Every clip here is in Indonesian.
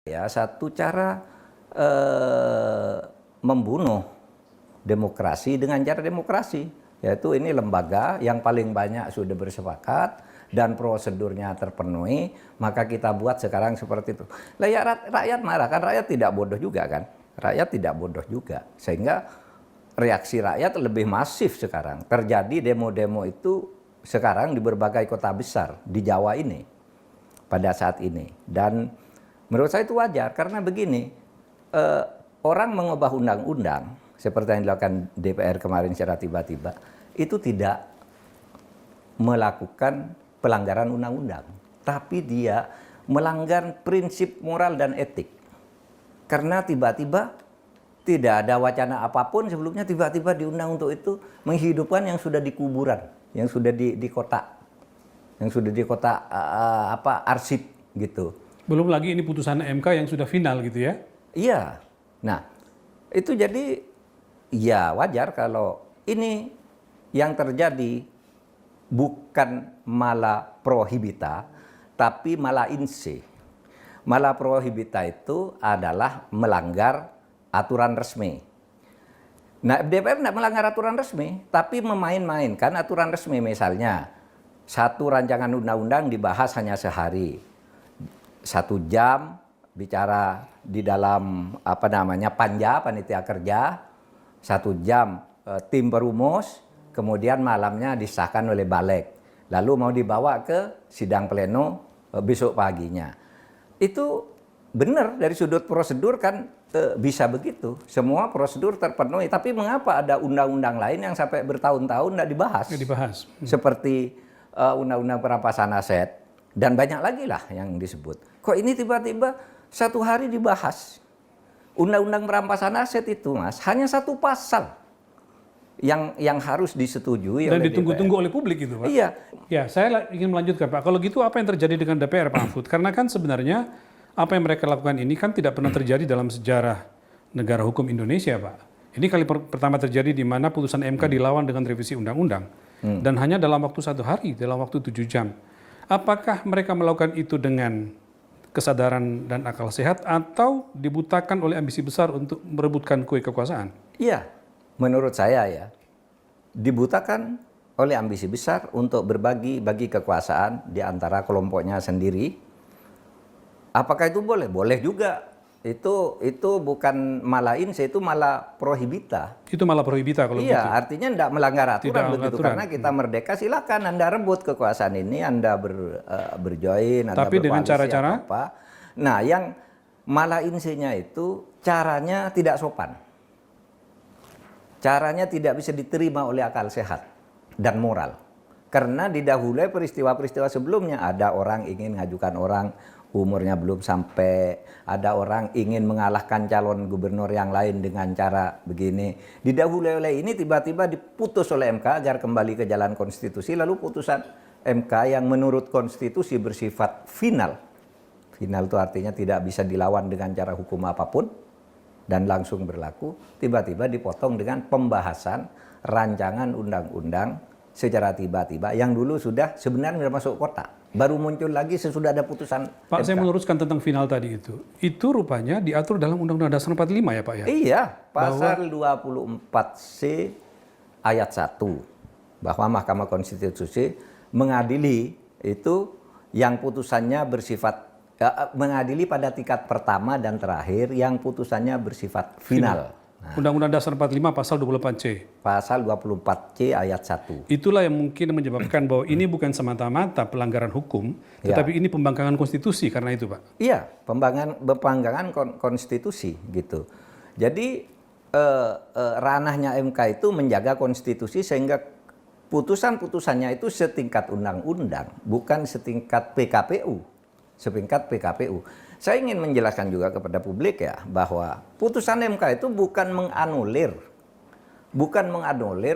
Ya, satu cara membunuh demokrasi dengan cara demokrasi, yaitu ini lembaga yang paling banyak sudah bersepakat dan prosedurnya terpenuhi, maka kita buat sekarang seperti itu. Lah ya, rakyat marah kan, rakyat tidak bodoh juga kan, rakyat tidak bodoh juga, sehingga reaksi rakyat lebih masif sekarang. Terjadi demo-demo itu sekarang di berbagai kota besar di Jawa ini pada saat ini, dan menurut saya itu wajar karena begini, orang mengubah undang-undang seperti yang dilakukan DPR kemarin secara tiba-tiba itu tidak melakukan pelanggaran undang-undang, tapi dia melanggar prinsip moral dan etik. Karena tiba-tiba tidak ada wacana apapun sebelumnya, tiba-tiba diundang untuk itu menghidupkan yang sudah di kuburan, yang sudah di kotak, yang sudah di kotak arsip gitu. Belum lagi ini putusan MK yang sudah final gitu ya? Iya. Nah, itu jadi ya wajar kalau ini yang terjadi bukan mala prohibita, tapi mala inse. Mala prohibita itu adalah melanggar aturan resmi. Nah, DPR tidak melanggar aturan resmi, tapi memain-mainkan aturan resmi. Misalnya, satu rancangan undang-undang dibahas hanya sehari. 1 jam bicara di dalam panitia kerja, 1 jam tim perumus, kemudian malamnya disahkan oleh balik, lalu mau dibawa ke sidang pleno besok paginya. Itu benar dari sudut prosedur kan bisa begitu, semua prosedur terpenuhi, tapi mengapa ada undang-undang lain yang sampai bertahun-tahun tidak dibahas? Nggak dibahas. Seperti undang-undang perampasan aset dan banyak lagi lah yang disebut. Kok ini tiba-tiba 1 hari dibahas? Undang-undang perampasan aset itu, Mas, hanya 1 pasal yang harus disetujui dan oleh ditunggu-tunggu DPR. oleh publik gitu, Pak. Iya. Ya, saya ingin melanjutkan, Pak. Kalau gitu apa yang terjadi dengan DPR, Pak Mahfud? Karena kan sebenarnya apa yang mereka lakukan ini kan tidak pernah terjadi dalam sejarah negara hukum Indonesia, Pak. Ini kali pertama terjadi di mana putusan MK dilawan dengan revisi undang-undang. Dan hanya dalam waktu 1 hari, dalam waktu 7 jam. Apakah mereka melakukan itu dengan kesadaran dan akal sehat atau dibutakan oleh ambisi besar untuk merebutkan kue kekuasaan? Iya, menurut saya ya, dibutakan oleh ambisi besar untuk bagi kekuasaan di antara kelompoknya sendiri. Apakah itu boleh? Boleh juga. Itu bukan mala inse, itu malah prohibita. Itu malah prohibita kalau iya, begitu. artinya tidak melanggar aturan Tidak begitu. aturan. Karena kita merdeka, silakan Anda rebut kekuasaan ini, Anda berjoin, Anda Tapi dengan berkoalisi cara-cara? atau apa. Nah, yang mala insenya itu caranya tidak sopan. Caranya tidak bisa diterima oleh akal sehat dan moral. Karena didahului peristiwa-peristiwa sebelumnya, ada orang ingin mengajukan orang umurnya belum sampai, ada orang ingin mengalahkan calon gubernur yang lain dengan cara begini. Didahului oleh ini, tiba-tiba diputus oleh MK agar kembali ke jalan konstitusi, lalu putusan MK yang menurut konstitusi bersifat final. Final itu artinya tidak bisa dilawan dengan cara hukum apapun dan langsung berlaku, tiba-tiba dipotong dengan pembahasan rancangan undang-undang secara tiba-tiba yang dulu sudah sebenarnya sudah masuk kotak. Baru muncul lagi sesudah ada putusan Pak, MK. saya meluruskan tentang final tadi itu. Itu rupanya diatur dalam Undang-Undang Dasar 45 ya, Pak ya? Iya, pasal 24C ayat 1 bahwa Mahkamah Konstitusi mengadili itu yang putusannya bersifat mengadili pada tingkat pertama dan terakhir yang putusannya bersifat final. Undang-Undang Dasar 45 pasal 24C. Pasal 24C ayat 1. Itulah yang mungkin menyebabkan bahwa ini bukan semata-mata pelanggaran hukum, tetapi ini pembangkangan konstitusi karena itu, Pak. Iya, pembangkangan konstitusi gitu. Jadi ranahnya MK itu menjaga konstitusi sehingga putusan-putusannya itu setingkat undang-undang, bukan setingkat PKPU. Setingkat PKPU. Saya ingin menjelaskan juga kepada publik ya bahwa putusan MK itu bukan menganulir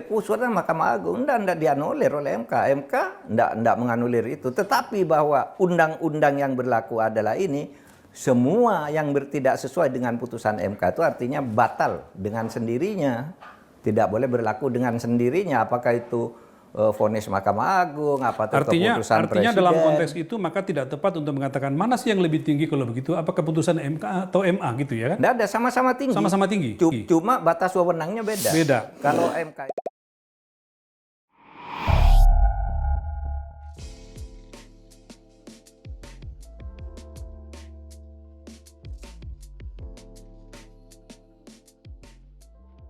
putusan Mahkamah Agung, tidak dianulir oleh MK. MK tidak menganulir itu, tetapi bahwa undang-undang yang berlaku adalah ini, semua yang tidak sesuai dengan putusan MK itu artinya batal dengan sendirinya, tidak boleh berlaku dengan sendirinya. Apakah itu vonis Mahkamah Agung, apa tuh Artinya keputusan presiden. dalam konteks itu maka tidak tepat untuk mengatakan mana sih yang lebih tinggi kalau begitu, apa keputusan MK atau MA gitu ya kan? Nggak ada, sama-sama tinggi. Sama-sama tinggi. Cuma batas wewenangnya beda. Beda. Kalau MK